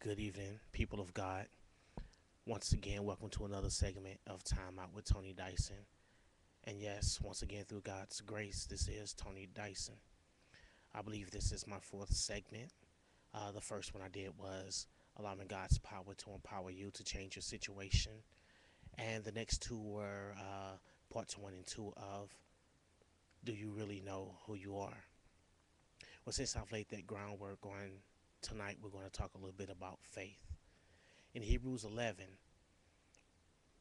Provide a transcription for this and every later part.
Good evening, people of God. Once again, welcome to another segment of Timeout with Tony Dyson. And yes, once again, through God's grace, this is Tony Dyson. I believe this is my fourth segment. The first one I did was allowing God's power to empower you to change your situation. And the next two were parts one and two of Do You Really Know Who You Are? Well, since I've laid that groundwork on tonight, we're going to talk a little bit about faith. In Hebrews 11,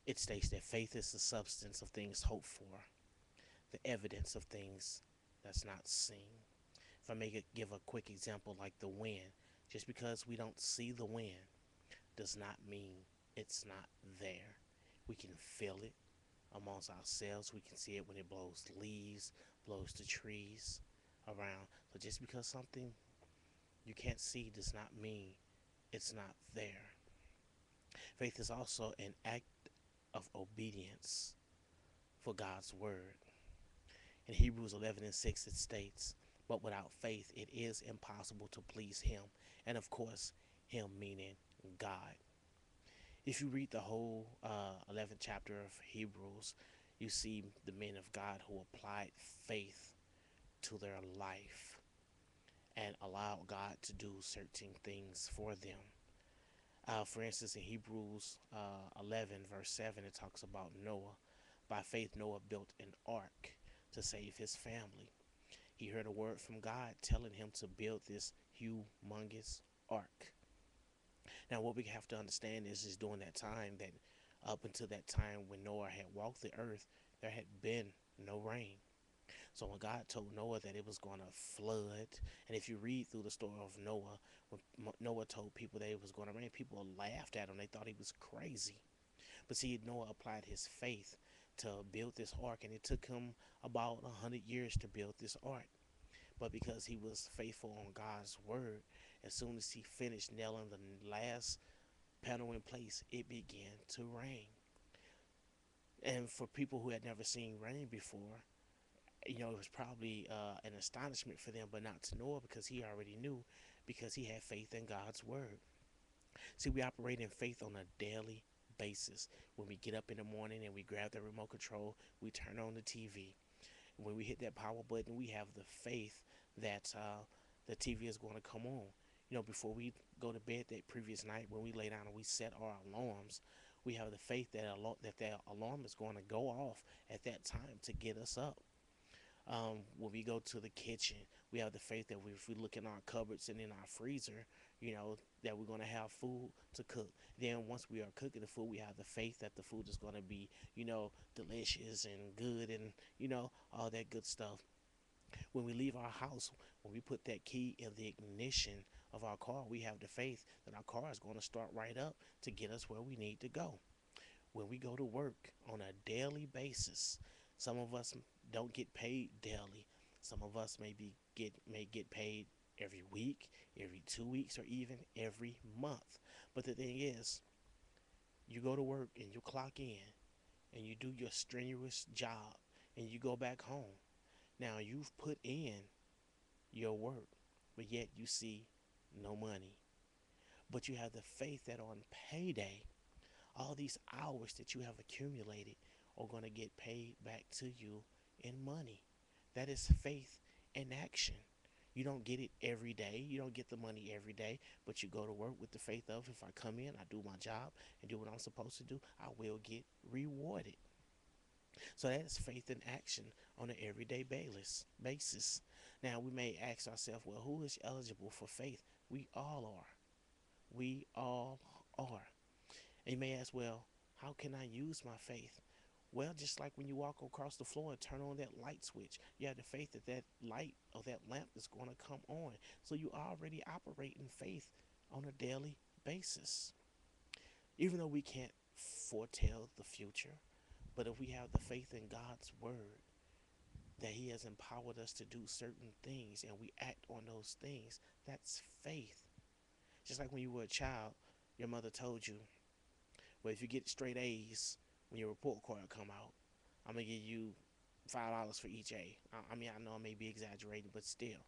it states that faith is the substance of things hoped for, the evidence of things that's not seen. If I give a quick example like the wind, just because we don't see the wind does not mean it's not there. We can feel it amongst ourselves. We can see it when it blows leaves, blows the trees around. So just because something you can't see does not mean it's not there. Faith is also an act of obedience for God's word. In Hebrews 11 and 6, it states, "But without faith, it is impossible to please Him." And of course, Him meaning God. If you read the whole 11th chapter of Hebrews, you see the men of God who applied faith to their life and allowed God to do certain things for them. For instance, in Hebrews 11, verse 7, it talks about Noah. By faith, Noah built an ark to save his family. He heard a word from God telling him to build this humongous ark. Now, what we have to understand is during that time, that up until that time when Noah had walked the earth, there had been no rain. So when God told Noah that it was going to flood, and if you read through the story of Noah, when Noah told people that it was going to rain, people laughed at him. They thought he was crazy. But see, Noah applied his faith to build this ark, and it took him about 100 years to build this ark. But because he was faithful on God's word, as soon as he finished nailing the last panel in place, it began to rain. And for people who had never seen rain before, it was probably an astonishment for them, but not to Noah, because he already knew, because he had faith in God's word. See, we operate in faith on a daily basis. When we get up in the morning and we grab the remote control, we turn on the TV. When we hit that power button, we have the faith that the TV is going to come on. Before we go to bed that previous night, when we lay down and we set our alarms, we have the faith that alarm is going to go off at that time to get us up. When we go to the kitchen, we have the faith that if we look in our cupboards and in our freezer, that we're going to have food to cook. Then once we are cooking the food, we have the faith that the food is going to be, delicious and good and, all that good stuff. When we leave our house, when we put that key in the ignition of our car, we have the faith that our car is going to start right up to get us where we need to go. When we go to work on a daily basis, some of us don't get paid daily. Some of us may get paid every week, every 2 weeks, or even every month. But the thing is, you go to work and you clock in and you do your strenuous job and you go back home. Now you've put in your work, but yet you see no money. But you have the faith that on payday, all these hours that you have accumulated are going to get paid back to you in money. That is faith in action. You don't get it every day. You don't get the money every day, but you go to work with the faith of, if I come in, I do my job and do what I'm supposed to do, I will get rewarded. So that is faith in action on an everyday basis. Now we may ask ourselves, well, who is eligible for faith? We all are. We all are. And you may ask, well, how can I use my faith? Well, just like when you walk across the floor and turn on that light switch, you have the faith that that light or that lamp is going to come on. So you already operate in faith on a daily basis. Even though we can't foretell the future, but if we have the faith in God's word that He has empowered us to do certain things and we act on those things, that's faith. Just like when you were a child, your mother told you, well, if you get straight A's when your report card come out, I'm gonna give you $5 for each A. I mean, I know I may be exaggerating, but still.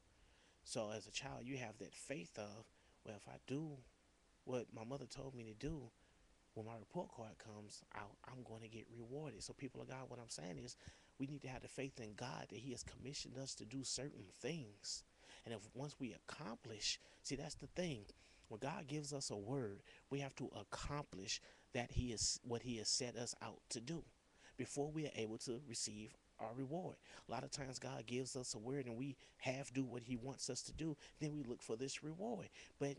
So as a child, you have that faith of, well, if I do what my mother told me to do, when my report card comes out, I'm going to get rewarded. So, people of God, what I'm saying is we need to have the faith in God that He has commissioned us to do certain things. And if once we accomplish, see, that's the thing. When God gives us a word, we have to accomplish that He is what He has set us out to do before we are able to receive our reward. A lot of times God gives us a word and we half do what He wants us to do, then we look for this reward. But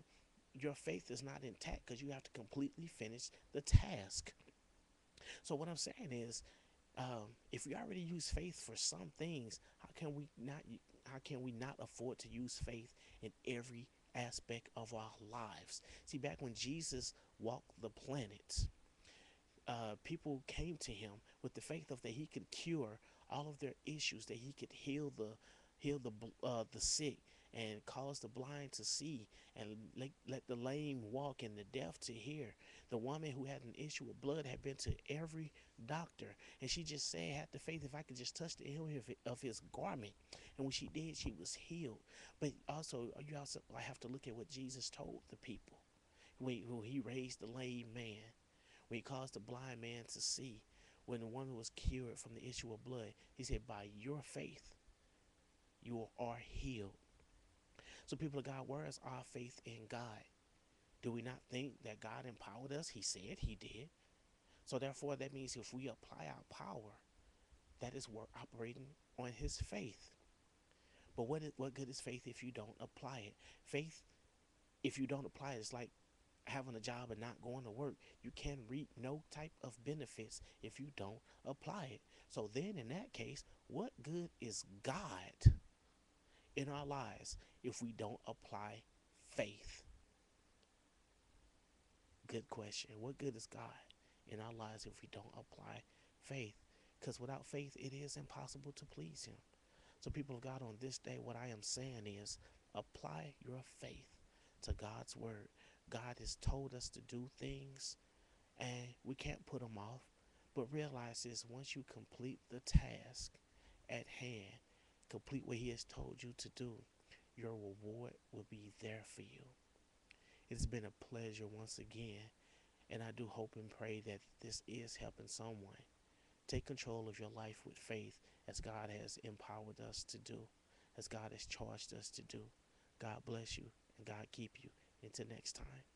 your faith is not intact because you have to completely finish the task. So what I'm saying is, if we already use faith for some things, how can we not? How can we not afford to use faith in every aspect of our lives? See, back when Jesus walked the planet, people came to him with the faith of that he could cure all of their issues, that he could heal the sick and cause the blind to see and let the lame walk and the deaf to hear. The woman who had an issue with blood had been to every doctor, and she just said, had the faith, if I could just touch the hem of his garment. And when she did, she was healed. But also, you also have to look at what Jesus told the people when he raised the lame man, when he caused the blind man to see, when the woman was cured from the issue of blood. He said, by your faith, you are healed. So, people of God, where is our faith in God? Do we not think that God empowered us? He said He did. So, therefore, that means if we apply our power, that is we're operating on His faith. But what good is faith if you don't apply it? Faith, if you don't apply it, it's like having a job and not going to work. You can reap no type of benefits if you don't apply it. So then in that case, what good is God in our lives if we don't apply faith? Good question. What good is God in our lives if we don't apply faith? Because without faith, it is impossible to please Him. So, people of God, on this day, what I am saying is apply your faith to God's word. God has told us to do things, and we can't put them off. But realize this, once you complete the task at hand, complete what He has told you to do, your reward will be there for you. It's been a pleasure once again, and I do hope and pray that this is helping someone. Take control of your life with faith as God has empowered us to do, as God has charged us to do. God bless you and God keep you. Until next time.